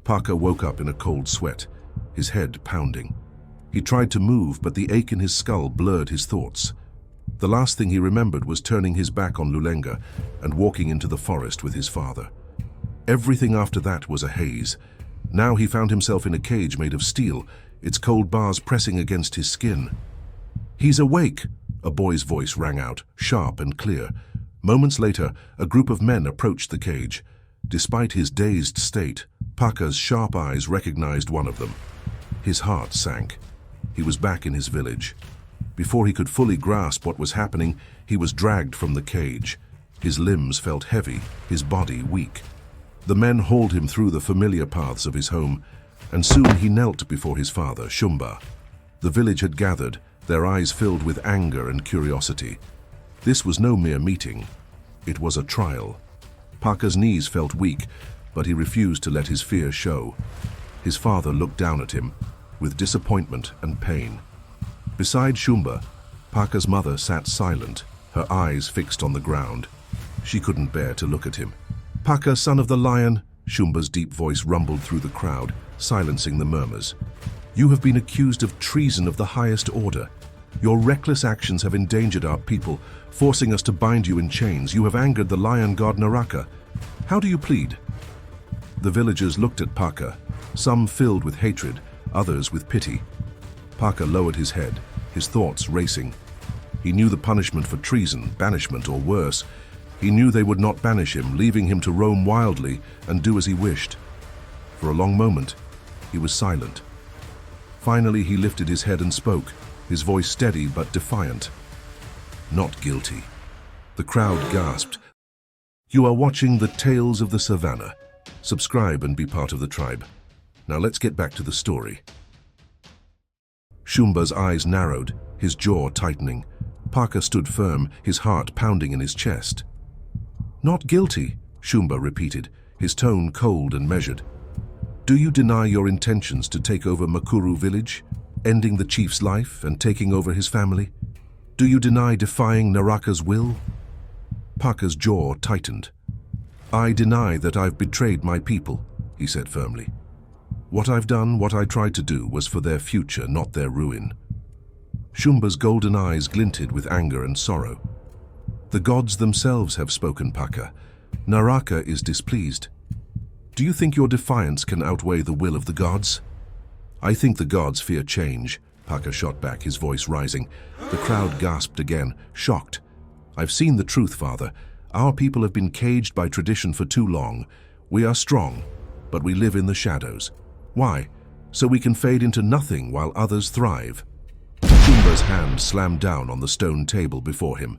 Paka woke up in a cold sweat, his head pounding. He tried to move, but the ache in his skull blurred his thoughts. The last thing he remembered was turning his back on Lulenga and walking into the forest with his father. Everything after that was a haze. Now he found himself in a cage made of steel, its cold bars pressing against his skin. "He's awake!" a boy's voice rang out, sharp and clear. Moments later, a group of men approached the cage. Despite his dazed state, Paka's sharp eyes recognized one of them. His heart sank. He was back in his village. Before he could fully grasp what was happening, he was dragged from the cage. His limbs felt heavy, his body weak. The men hauled him through the familiar paths of his home, and soon he knelt before his father, Shumba. The village had gathered, their eyes filled with anger and curiosity. This was no mere meeting. It was a trial. Paka's knees felt weak, but he refused to let his fear show. His father looked down at him, with disappointment and pain. Beside Shumba, Paka's mother sat silent, her eyes fixed on the ground. She couldn't bear to look at him. "Paka, son of the lion," Shumba's deep voice rumbled through the crowd, silencing the murmurs. "You have been accused of treason of the highest order. Your reckless actions have endangered our people, forcing us to bind you in chains. You have angered the lion god Naraka. How do you plead?" The villagers looked at Paka, some filled with hatred, others with pity. Paka lowered his head, his thoughts racing. He knew the punishment for treason, banishment or worse. He knew they would not banish him, leaving him to roam wildly and do as he wished. For a long moment, he was silent. Finally, he lifted his head and spoke, his voice steady but defiant. "Not guilty." The crowd gasped. "You are watching the Tales of the Savannah. Subscribe and be part of the tribe. Now let's get back to the story." Shumba's eyes narrowed, his jaw tightening. Paka stood firm, his heart pounding in his chest. "Not guilty," Shumba repeated, his tone cold and measured. "Do you deny your intentions to take over Makuru village, ending the chief's life and taking over his family? Do you deny defying Naraka's will?" Paka's jaw tightened. "I deny that I've betrayed my people," he said firmly. "What I've done, what I tried to do, was for their future, not their ruin." Shumba's golden eyes glinted with anger and sorrow. "The gods themselves have spoken, Paka. Naraka is displeased. Do you think your defiance can outweigh the will of the gods?" "I think the gods fear change," Paka shot back, his voice rising. The crowd gasped again, shocked. "I've seen the truth, father. Our people have been caged by tradition for too long. We are strong, but we live in the shadows. Why? So we can fade into nothing while others thrive." Shumba's hand slammed down on the stone table before him.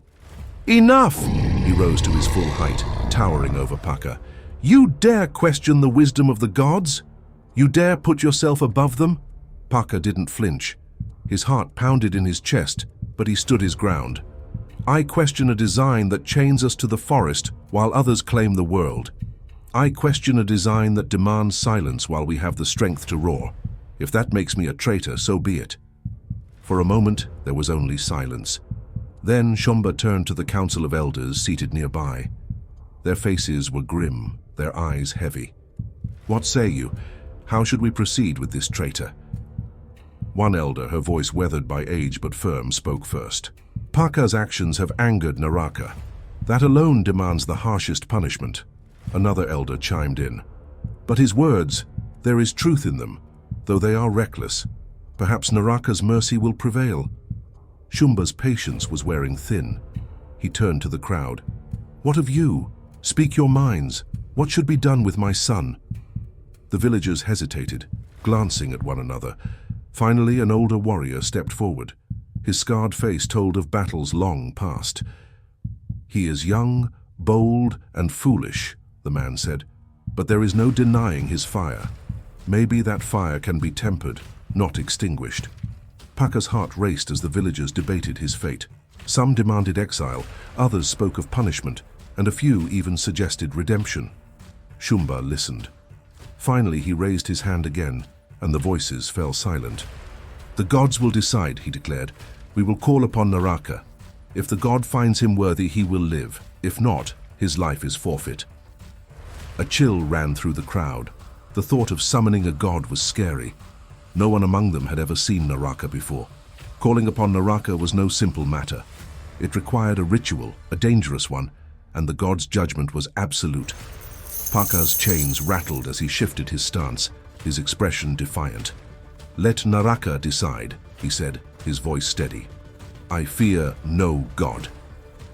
"Enough!" He rose to his full height, towering over Paka. "You dare question the wisdom of the gods? You dare put yourself above them?" Paka didn't flinch. His heart pounded in his chest, but he stood his ground. "I question a design that chains us to the forest while others claim the world. I question a design that demands silence while we have the strength to roar. If that makes me a traitor, so be it." For a moment, there was only silence. Then Shumba turned to the council of elders seated nearby. Their faces were grim, their eyes heavy. "What say you? How should we proceed with this traitor?" One elder, her voice weathered by age but firm, spoke first. "Paka's actions have angered Naraka. That alone demands the harshest punishment." Another elder chimed in. "But his words, there is truth in them, though they are reckless. Perhaps Naraka's mercy will prevail." Shumba's patience was wearing thin. He turned to the crowd. "What of you? Speak your minds. What should be done with my son?" The villagers hesitated, glancing at one another. Finally, an older warrior stepped forward. His scarred face told of battles long past. "He is young, bold, and foolish," the man said, "but there is no denying his fire. Maybe that fire can be tempered, not extinguished." Paka's heart raced as the villagers debated his fate. Some demanded exile, others spoke of punishment, and a few even suggested redemption. Shumba listened. Finally, he raised his hand again, and the voices fell silent. "The gods will decide," he declared. "We will call upon Naraka. If the god finds him worthy, he will live. If not, his life is forfeit." A chill ran through the crowd. The thought of summoning a god was scary. No one among them had ever seen Naraka before. Calling upon Naraka was no simple matter. It required a ritual, a dangerous one, and the god's judgment was absolute. Paka's chains rattled as he shifted his stance, his expression defiant. "Let Naraka decide," he said, his voice steady. "I fear no god."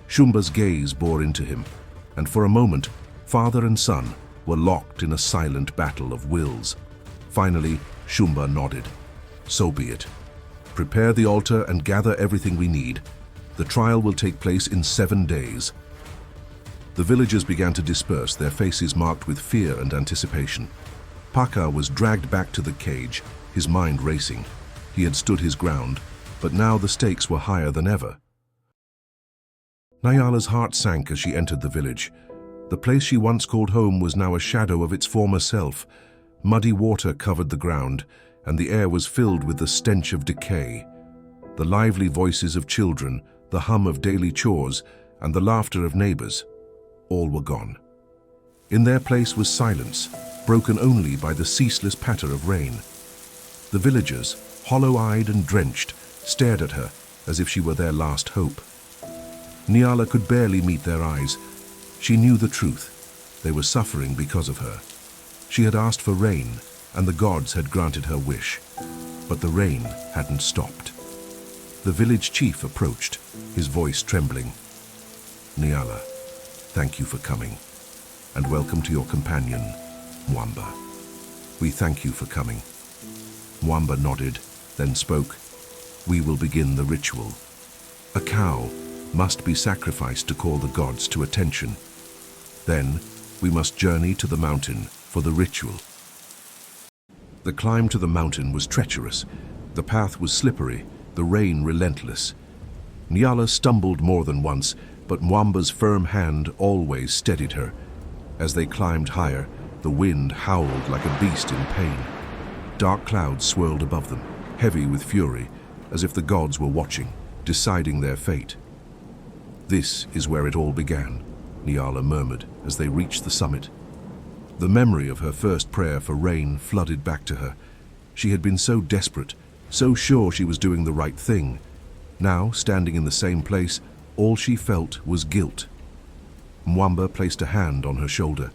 Shumba's gaze bore into him, and for a moment, father and son were locked in a silent battle of wills. Finally, Shumba nodded. "So be it. Prepare the altar and gather everything we need. The trial will take place in 7 days." The villagers began to disperse, their faces marked with fear and anticipation. Paka was dragged back to the cage, his mind racing. He had stood his ground, but now the stakes were higher than ever. Nayala's heart sank as she entered the village. The place she once called home was now a shadow of its former self. Muddy water covered the ground, and the air was filled with the stench of decay. The lively voices of children, the hum of daily chores, and the laughter of neighbors, all were gone. In their place was silence, broken only by the ceaseless patter of rain. The villagers, hollow-eyed and drenched, stared at her as if she were their last hope. Nyala could barely meet their eyes. She knew the truth. They were suffering because of her. She had asked for rain, and the gods had granted her wish. But the rain hadn't stopped. The village chief approached, his voice trembling. "Nyala, thank you for coming, and welcome to your companion, Mwamba. We thank you for coming." Mwamba nodded, then spoke. "We will begin the ritual. A cow must be sacrificed to call the gods to attention. Then we must journey to the mountain for the ritual." The climb to the mountain was treacherous. The path was slippery, the rain relentless. Nyala stumbled more than once, but Mwamba's firm hand always steadied her. As they climbed higher, the wind howled like a beast in pain. Dark clouds swirled above them, heavy with fury, as if the gods were watching, deciding their fate. "This is where it all began," Nyala murmured as they reached the summit. The memory of her first prayer for rain flooded back to her. She had been so desperate, so sure she was doing the right thing. Now, standing in the same place, all she felt was guilt. Mwamba placed a hand on her shoulder.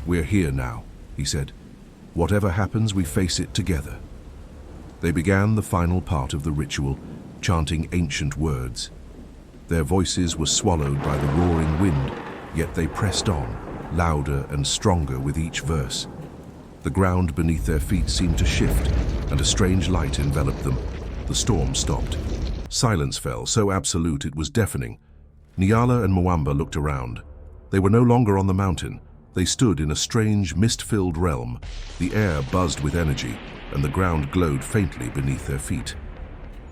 "We're here now," he said. "Whatever happens, we face it together." They began the final part of the ritual, chanting ancient words. Their voices were swallowed by the roaring wind, yet they pressed on, louder and stronger with each verse. The ground beneath their feet seemed to shift, and a strange light enveloped them. The storm stopped. Silence fell, so absolute it was deafening. Nyala and Mwamba looked around. They were no longer on the mountain. They stood in a strange, mist-filled realm. The air buzzed with energy, and the ground glowed faintly beneath their feet.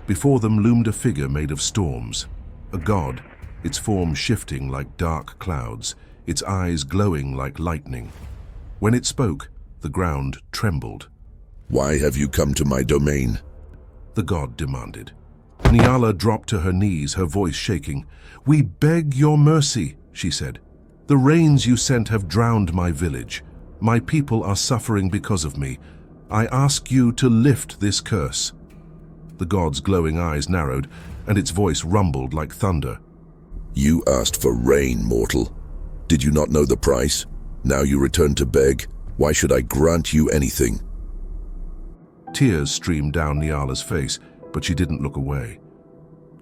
Before them loomed a figure made of storms. A god, its form shifting like dark clouds, its eyes glowing like lightning. When it spoke, the ground trembled. "Why have you come to my domain?" the god demanded. Nyala dropped to her knees, her voice shaking. "We beg your mercy," she said. "The rains you sent have drowned my village. My people are suffering because of me. I ask you to lift this curse." The god's glowing eyes narrowed, and its voice rumbled like thunder. "You asked for rain, mortal. Did you not know the price? Now you return to beg. Why should I grant you anything?" Tears streamed down Nyala's face, but she didn't look away.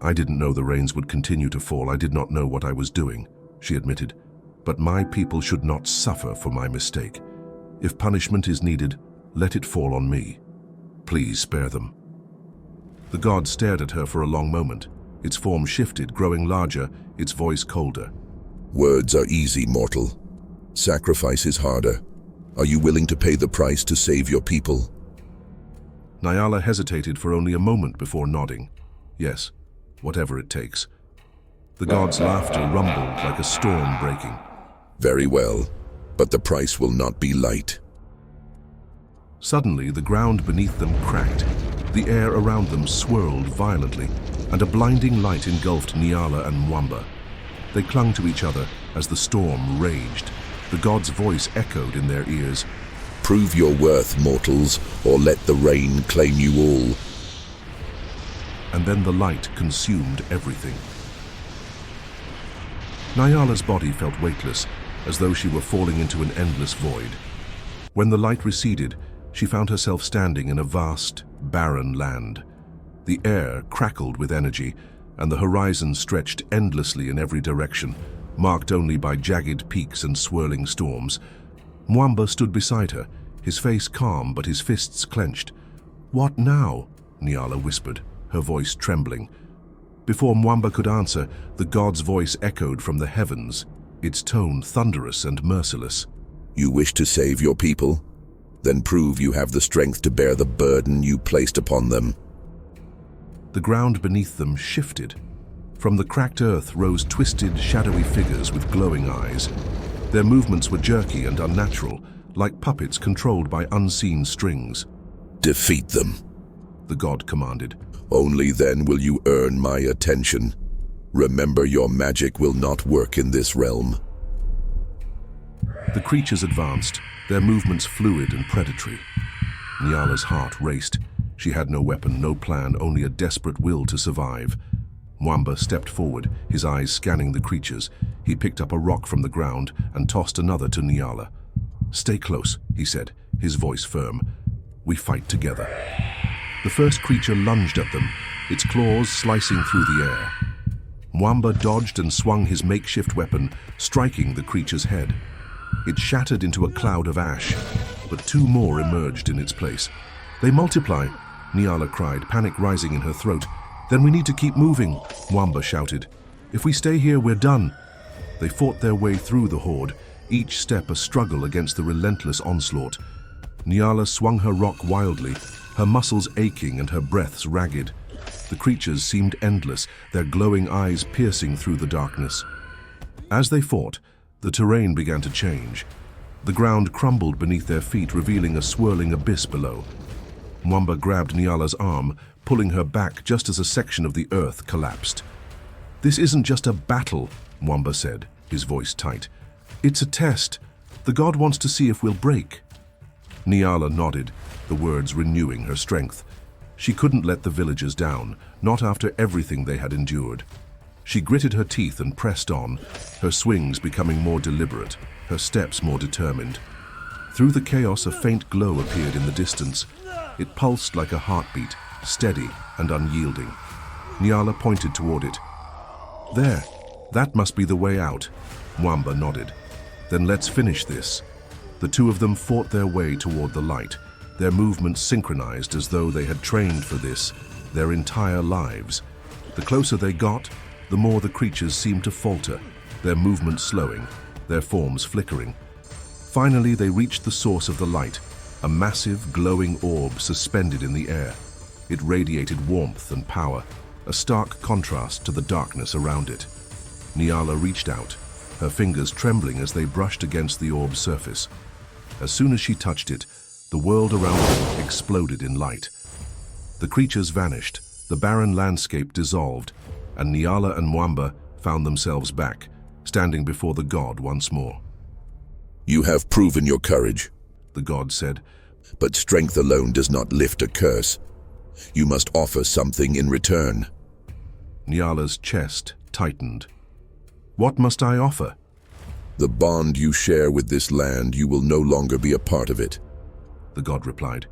"I didn't know the rains would continue to fall. I did not know what I was doing," she admitted. "But my people should not suffer for my mistake. If punishment is needed, let it fall on me. Please spare them." The god stared at her for a long moment. Its form shifted, growing larger, its voice colder. "Words are easy, mortal. Sacrifice is harder. Are you willing to pay the price to save your people?" Nyala hesitated for only a moment before nodding. "Yes, whatever it takes." The god's laughter rumbled like a storm breaking. "Very well, but the price will not be light." Suddenly, the ground beneath them cracked. The air around them swirled violently, and a blinding light engulfed Nyala and Mwamba. They clung to each other as the storm raged. The god's voice echoed in their ears. Prove your worth, mortals, or let the rain claim you all. And then the light consumed everything. Nyala's body felt weightless, as though she were falling into an endless void. When the light receded, she found herself standing in a vast, barren land. The air crackled with energy, and the horizon stretched endlessly in every direction, marked only by jagged peaks and swirling storms. Mwamba stood beside her, his face calm but his fists clenched. "What now?" Nyala whispered, her voice trembling. Before Mwamba could answer, the god's voice echoed from the heavens, its tone thunderous and merciless. You wish to save your people? Then prove you have the strength to bear the burden you placed upon them. The ground beneath them shifted. From the cracked earth rose twisted, shadowy figures with glowing eyes. Their movements were jerky and unnatural, like puppets controlled by unseen strings. Defeat them, the god commanded. Only then will you earn my attention. Remember, your magic will not work in this realm. The creatures advanced, their movements fluid and predatory. Nyala's heart raced. She had no weapon, no plan, only a desperate will to survive. Mwamba stepped forward, his eyes scanning the creatures. He picked up a rock from the ground and tossed another to Nyala. "Stay close," he said, his voice firm. "We fight together." The first creature lunged at them, its claws slicing through the air. Mwamba dodged and swung his makeshift weapon, striking the creature's head. It shattered into a cloud of ash, but two more emerged in its place. "They multiply," Nyala cried, panic rising in her throat. "Then we need to keep moving," Mwamba shouted. "If we stay here, we're done." They fought their way through the horde, each step a struggle against the relentless onslaught. Nyala swung her rock wildly, her muscles aching and her breaths ragged. The creatures seemed endless, their glowing eyes piercing through the darkness. As they fought, the terrain began to change. The ground crumbled beneath their feet, revealing a swirling abyss below. Mwamba grabbed Nyala's arm, pulling her back just as a section of the earth collapsed. "This isn't just a battle," Mwamba said, his voice tight. "It's a test. The god wants to see if we'll break." Nyala nodded, the words renewing her strength. She couldn't let the villagers down, not after everything they had endured. She gritted her teeth and pressed on, her swings becoming more deliberate, her steps more determined. Through the chaos, a faint glow appeared in the distance. It pulsed like a heartbeat, steady and unyielding. Nyala pointed toward it. "There, that must be the way out." Mwamba nodded. "Then let's finish this." The two of them fought their way toward the light, their movements synchronized as though they had trained for this their entire lives. The closer they got, the more the creatures seemed to falter, their movements slowing, their forms flickering. Finally, they reached the source of the light, a massive, glowing orb suspended in the air. It radiated warmth and power, a stark contrast to the darkness around it. Nyala reached out, her fingers trembling as they brushed against the orb's surface. As soon as she touched it, the world around them exploded in light. The creatures vanished, the barren landscape dissolved, and Nyala and Mwamba found themselves back, standing before the god once more. You have proven your courage, the god said. But strength alone does not lift a curse. You must offer something in return. Nyala's chest tightened. What must I offer? The bond you share with this land, you will no longer be a part of it, the god replied.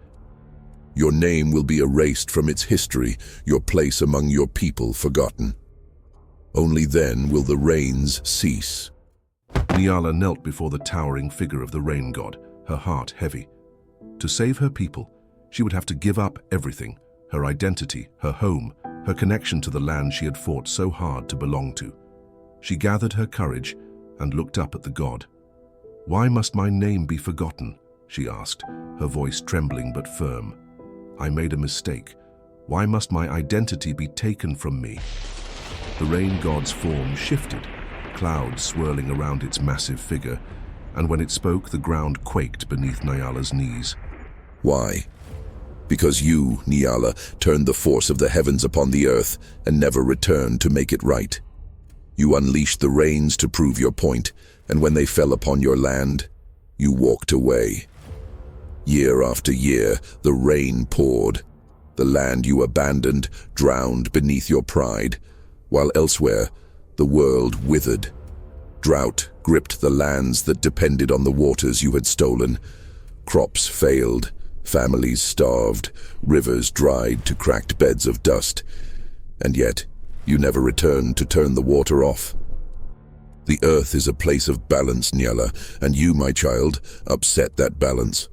Your name will be erased from its history, your place among your people forgotten. Only then will the rains cease. Nyala knelt before the towering figure of the rain god, her heart heavy. To save her people, she would have to give up everything, her identity, her home, her connection to the land she had fought so hard to belong to. She gathered her courage and looked up at the god. Why must my name be forgotten? She asked, her voice trembling but firm. I made a mistake. Why must my identity be taken from me? The rain god's form shifted, clouds swirling around its massive figure, and when it spoke, the ground quaked beneath Nyala's knees. Why? Because you, Nyala, turned the force of the heavens upon the earth and never returned to make it right. You unleashed the rains to prove your point, and when they fell upon your land, you walked away. Year after year, the rain poured. The land you abandoned drowned beneath your pride, while elsewhere, the world withered. Drought gripped the lands that depended on the waters you had stolen. Crops failed, families starved, rivers dried to cracked beds of dust. And yet, you never returned to turn the water off. The earth is a place of balance, Nyala, and you, my child, upset that balance.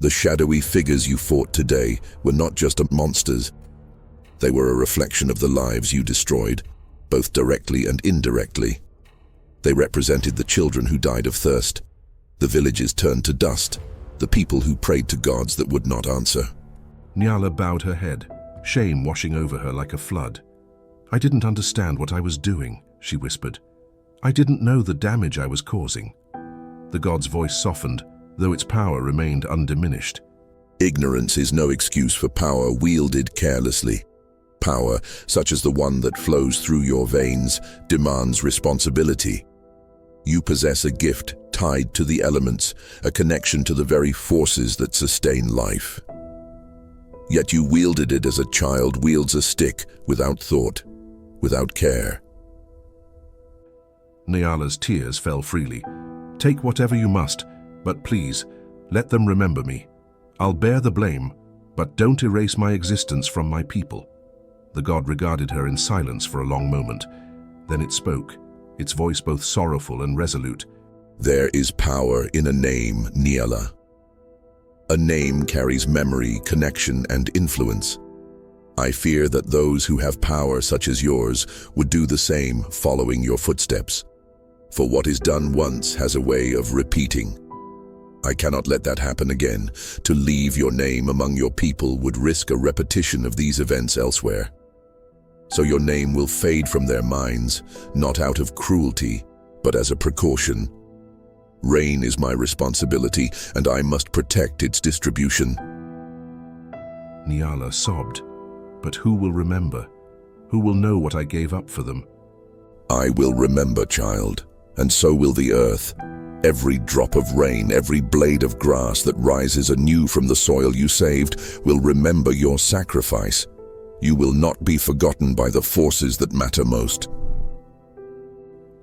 The shadowy figures you fought today were not just monsters. They were a reflection of the lives you destroyed, both directly and indirectly. They represented the children who died of thirst, the villages turned to dust, the people who prayed to gods that would not answer. Nyala bowed her head, shame washing over her like a flood. I didn't understand what I was doing, she whispered. I didn't know the damage I was causing. The god's voice softened, though its power remained undiminished. Ignorance is no excuse for power wielded carelessly. Power, such as the one that flows through your veins, demands responsibility. You possess a gift tied to the elements, a connection to the very forces that sustain life. Yet you wielded it as a child wields a stick, without thought, without care. Nyala's tears fell freely. Take whatever you must, but please, let them remember me. I'll bear the blame, but don't erase my existence from my people. The god regarded her in silence for a long moment. Then it spoke, its voice both sorrowful and resolute. There is power in a name, Nyala. A name carries memory, connection, and influence. I fear that those who have power such as yours would do the same, following your footsteps. For what is done once has a way of repeating. I cannot let that happen again. To leave your name among your people would risk a repetition of these events elsewhere. So your name will fade from their minds, not out of cruelty, but as a precaution. Rain is my responsibility, and I must protect its distribution. Nyala sobbed. But who will remember? Who will know what I gave up for them? I will remember, child, and so will the earth. Every drop of rain, every blade of grass that rises anew from the soil you saved will remember your sacrifice. You will not be forgotten by the forces that matter most.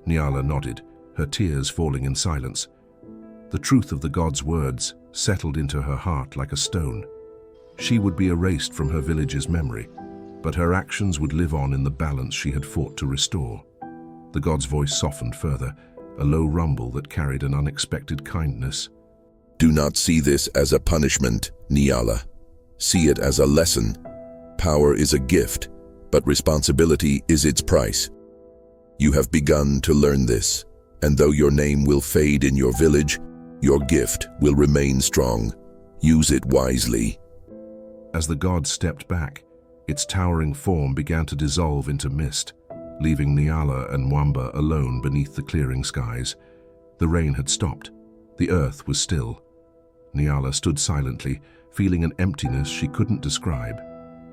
Nyala nodded, her tears falling in silence. The truth of the god's words settled into her heart like a stone. She would be erased from her village's memory, but her actions would live on in the balance she had fought to restore. The god's voice softened further, a low rumble that carried an unexpected kindness. Do not see this as a punishment, Nyala. See it as a lesson. Power is a gift, but responsibility is its price. You have begun to learn this, and though your name will fade in your village, your gift will remain strong. Use it wisely. As the god stepped back, its towering form began to dissolve into mist, leaving Nyala and Mwamba alone beneath the clearing skies. The rain had stopped. The earth was still. Nyala stood silently, feeling an emptiness she couldn't describe.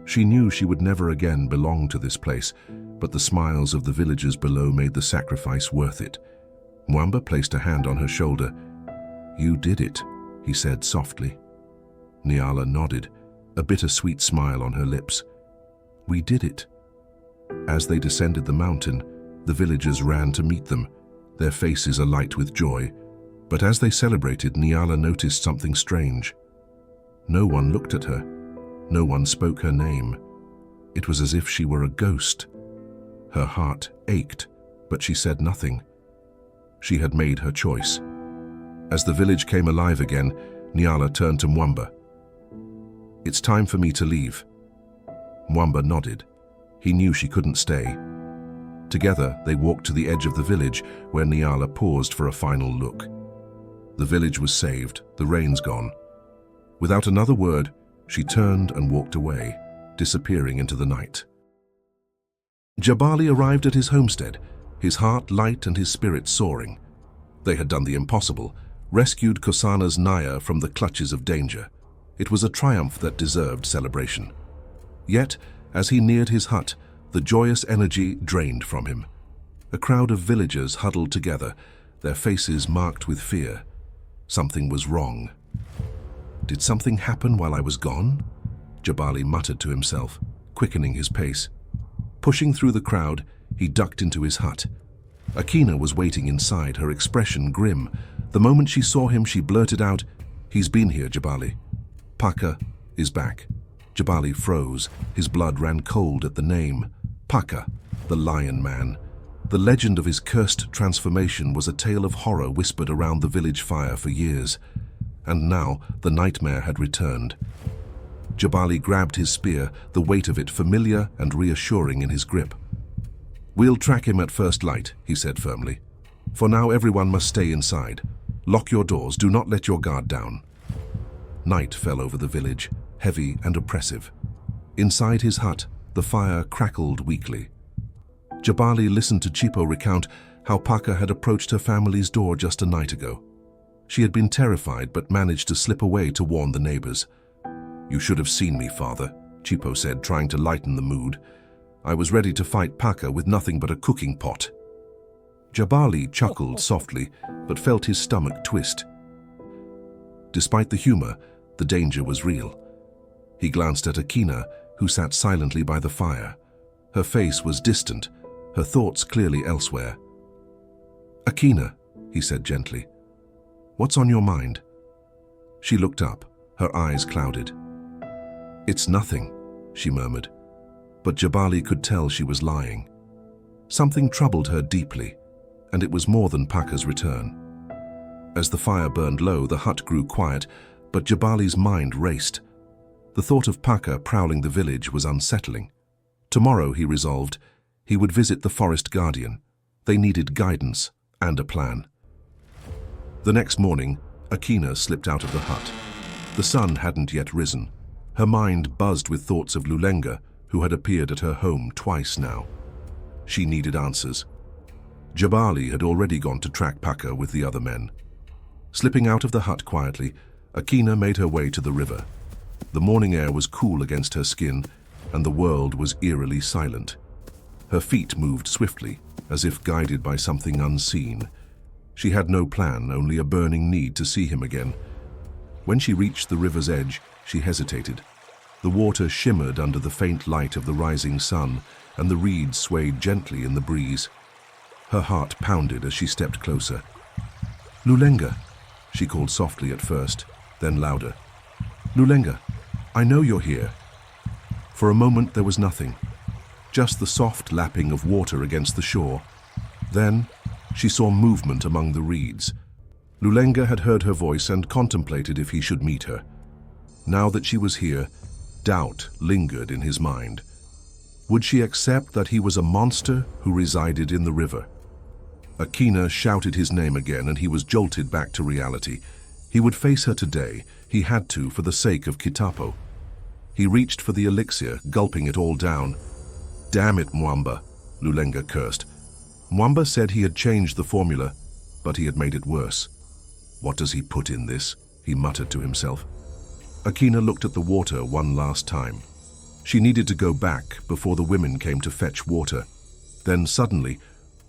She knew she would never again belong to this place, but the smiles of the villagers below made the sacrifice worth it. Mwamba placed a hand on her shoulder. You did it, he said softly. Nyala nodded, a bittersweet smile on her lips. We did it. As they descended the mountain, the villagers ran to meet them, their faces alight with joy. But as they celebrated, Nyala noticed something strange. No one looked at her. No one spoke her name. It was as if she were a ghost. Her heart ached, but she said nothing. She had made her choice. As the village came alive again, Nyala turned to Mwamba. It's time for me to leave. Mwamba nodded. He knew she couldn't stay. Together, they walked to the edge of the village, where Nyala paused for a final look. The village was saved, the rains gone. Without another word, she turned and walked away, disappearing into the night. Jabali arrived at his homestead, his heart light and his spirit soaring. They had done the impossible, rescued Kosana's Naya from the clutches of danger. It was a triumph that deserved celebration. Yet, as he neared his hut, the joyous energy drained from him. A crowd of villagers huddled together, their faces marked with fear. Something was wrong. Did something happen while I was gone? Jabali muttered to himself, quickening his pace. Pushing through the crowd, he ducked into his hut. Akina was waiting inside, her expression grim. The moment she saw him, she blurted out, "He's been here, Jabali. Paka is back." Jabali froze. His blood ran cold at the name. Paka, the Lion Man. The legend of his cursed transformation was a tale of horror whispered around the village fire for years. And now the nightmare had returned. Jabali grabbed his spear, the weight of it familiar and reassuring in his grip. "We'll track him at first light," he said firmly. "For now everyone must stay inside. Lock your doors, do not let your guard down." Night fell over the village, heavy and oppressive. Inside his hut, the fire crackled weakly. Jabali listened to Chipo recount how Paka had approached her family's door just a night ago. She had been terrified but managed to slip away to warn the neighbors. "You should have seen me, father," Chipo said, trying to lighten the mood. "I was ready to fight Paka with nothing but a cooking pot." Jabali chuckled softly, but felt his stomach twist. Despite the humor, the danger was real. He glanced at Akina, who sat silently by the fire. Her face was distant, her thoughts clearly elsewhere. "Akina," he said gently, "what's on your mind?" She looked up, her eyes clouded. "It's nothing," she murmured, but Jabali could tell she was lying. Something troubled her deeply, and it was more than Paka's return. As the fire burned low, the hut grew quiet, but Jabali's mind raced. The thought of Paka prowling the village was unsettling. Tomorrow, he resolved, he would visit the forest guardian. They needed guidance and a plan. The next morning, Akina slipped out of the hut. The sun hadn't yet risen. Her mind buzzed with thoughts of Lulenga, who had appeared at her home twice now. She needed answers. Jabali had already gone to track Paka with the other men. Slipping out of the hut quietly, Akina made her way to the river. The morning air was cool against her skin, and the world was eerily silent. Her feet moved swiftly, as if guided by something unseen. She had no plan, only a burning need to see him again. When she reached the river's edge, she hesitated. The water shimmered under the faint light of the rising sun, and the reeds swayed gently in the breeze. Her heart pounded as she stepped closer. "Lulenga," she called softly at first, then louder. "Lulenga, I know you're here." For a moment there was nothing, just the soft lapping of water against the shore. Then she saw movement among the reeds. Lulenga had heard her voice and contemplated if he should meet her. Now that she was here, doubt lingered in his mind. Would she accept that he was a monster who resided in the river? Akina shouted his name again, and he was jolted back to reality. He would face her today. He had to, for the sake of Kitapo. He reached for the elixir, gulping it all down. "Damn it, Mwamba," Lulenga cursed. Mwamba said he had changed the formula, but he had made it worse. "What does he put in this?" he muttered to himself. Akina looked at the water one last time. She needed to go back before the women came to fetch water. Then suddenly,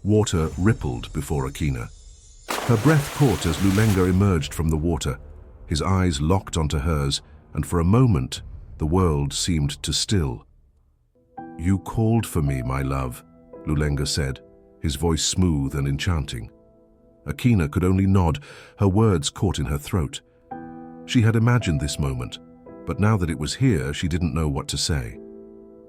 water rippled before Akina. Her breath caught as Lulenga emerged from the water. His eyes locked onto hers, and for a moment, the world seemed to still. "You called for me, my love," Lulenga said, his voice smooth and enchanting. Akina could only nod, her words caught in her throat. She had imagined this moment, but now that it was here, she didn't know what to say.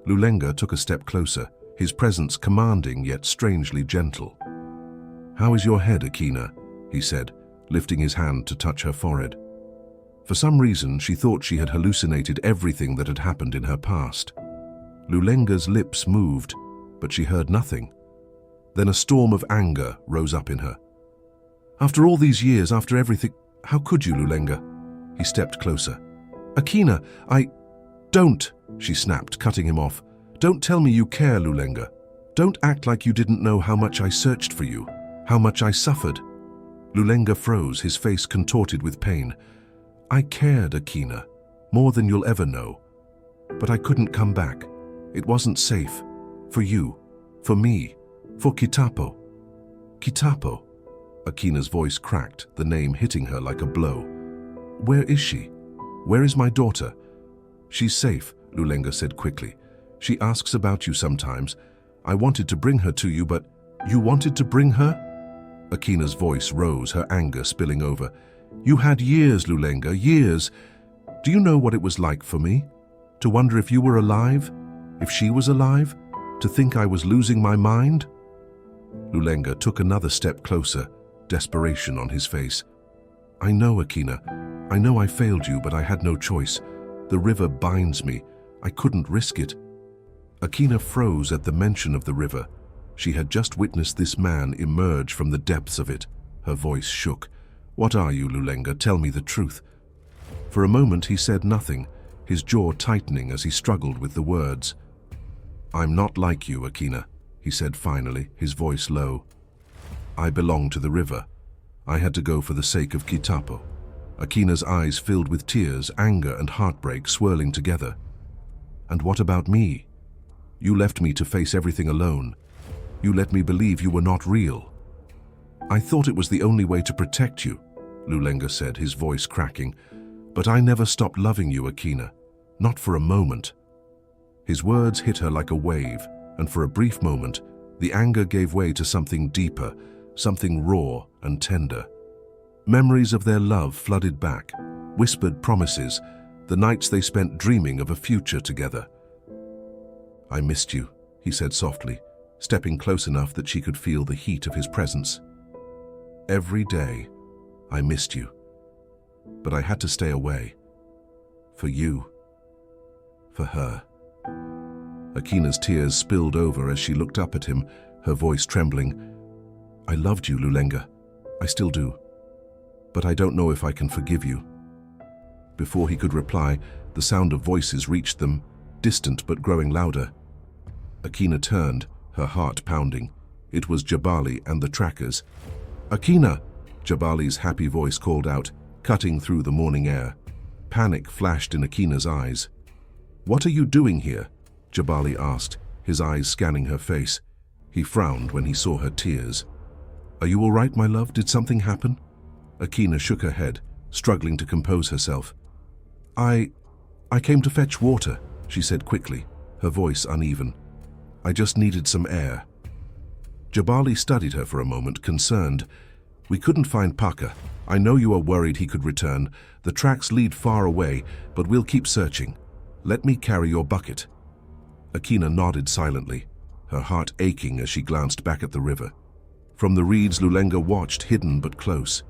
Lulenga took a step closer, his presence commanding yet strangely gentle. "How is your head, Akina?" he said, lifting his hand to touch her forehead. For some reason, she thought she had hallucinated everything that had happened in her past. Lulenga's lips moved, but she heard nothing. Then a storm of anger rose up in her. "After all these years, after everything, how could you, Lulenga?" He stepped closer. "Akina, Don't," she snapped, cutting him off. "Don't tell me you care, Lulenga. Don't act like you didn't know how much I searched for you, how much I suffered." Lulenga froze, his face contorted with pain. "I cared, Akina, more than you'll ever know. But I couldn't come back. It wasn't safe. For you, for me, for Kitapo." "Kitapo?" Akina's voice cracked, the name hitting her like a blow. "Where is she?" Where is my daughter?" "She's safe," Lulenga said quickly. "She asks about you sometimes. I wanted to bring her to you, but—" "You wanted to bring her?" Akina's voice rose, her anger spilling over. "You had years, Lulenga, years. Do you know what it was like for me? To wonder if you were alive? If she was alive? To think I was losing my mind?" Lulenga took another step closer, desperation on his face. "I know, Akina. I know I failed you, but I had no choice. The river binds me. I couldn't risk it." Akina froze at the mention of the river. She had just witnessed this man emerge from the depths of it. Her voice shook. "What are you, Lulenga? Tell me the truth." For a moment he said nothing, his jaw tightening as he struggled with the words. "I'm not like you, Akina," he said finally, his voice low. "I belong to the river. I had to go for the sake of Kitapo." Akina's eyes filled with tears, anger and heartbreak swirling together. "And what about me? You left me to face everything alone. You let me believe you were not real." "I thought it was the only way to protect you," Lulenga said, his voice cracking. "But I never stopped loving you, Akina. Not for a moment." His words hit her like a wave, and for a brief moment, the anger gave way to something deeper, something raw and tender. Memories of their love flooded back, whispered promises, the nights they spent dreaming of a future together. "I missed you," he said softly, stepping close enough that she could feel the heat of his presence. "Every day, I missed you. But I had to stay away. For you. For her." Akina's tears spilled over as she looked up at him, her voice trembling. "I loved you, Lulenga. I still do. But I don't know if I can forgive you." Before he could reply, the sound of voices reached them, distant but growing louder. Akina turned, her heart pounding. It was Jabali and the trackers. "Akina!" Jabali's happy voice called out, cutting through the morning air. Panic flashed in Akina's eyes. "What are you doing here?" Jabali asked, his eyes scanning her face. He frowned when he saw her tears. "Are you all right, my love? Did something happen?" Akina shook her head, struggling to compose herself. I came to fetch water," she said quickly, her voice uneven. "I just needed some air." Jabali studied her for a moment, concerned. "We couldn't find Paka. I know you are worried he could return. The tracks lead far away, but we'll keep searching. Let me carry your bucket." Akina nodded silently, her heart aching as she glanced back at the river. From the reeds, Lulenga watched, hidden but close.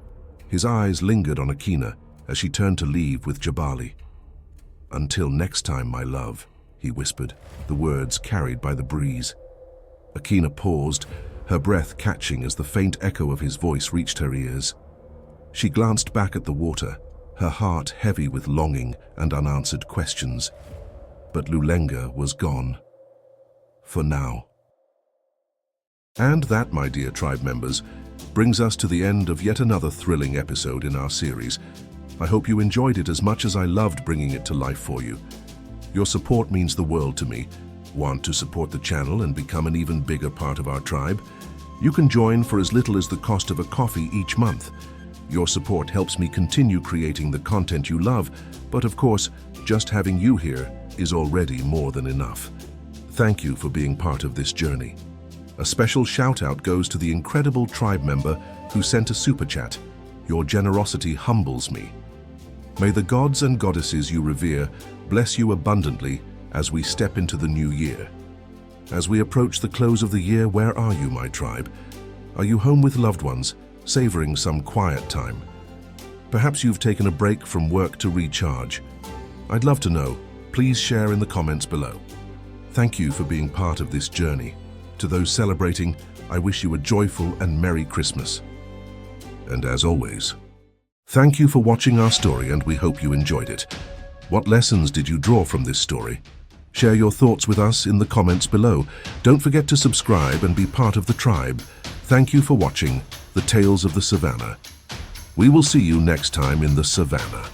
His eyes lingered on Akina as she turned to leave with Jabali. "Until next time, my love," he whispered, the words carried by the breeze. Akina paused, her breath catching as the faint echo of his voice reached her ears. She glanced back at the water, her heart heavy with longing and unanswered questions. But Lulenga was gone. For now. And that, my dear tribe members, brings us to the end of yet another thrilling episode in our series. I hope you enjoyed it as much as I loved bringing it to life for you. Your support means the world to me. Want to support the channel and become an even bigger part of our tribe? You can join for as little as the cost of a coffee each month. Your support helps me continue creating the content you love, but of course, just having you here is already more than enough. Thank you for being part of this journey. A special shout-out goes to the incredible tribe member who sent a super chat. Your generosity humbles me. May the gods and goddesses you revere bless you abundantly as we step into the new year. As we approach the close of the year, where are you, my tribe? Are you home with loved ones, savoring some quiet time? Perhaps you've taken a break from work to recharge. I'd love to know. Please share in the comments below. Thank you for being part of this journey. To those celebrating, I wish you a joyful and Merry Christmas. And as always, thank you for watching our story, and we hope you enjoyed it. What lessons did you draw from this story? Share your thoughts with us in the comments below. Don't forget to subscribe and be part of the tribe. Thank you for watching The Tales of the Savannah. We will see you next time in the Savannah.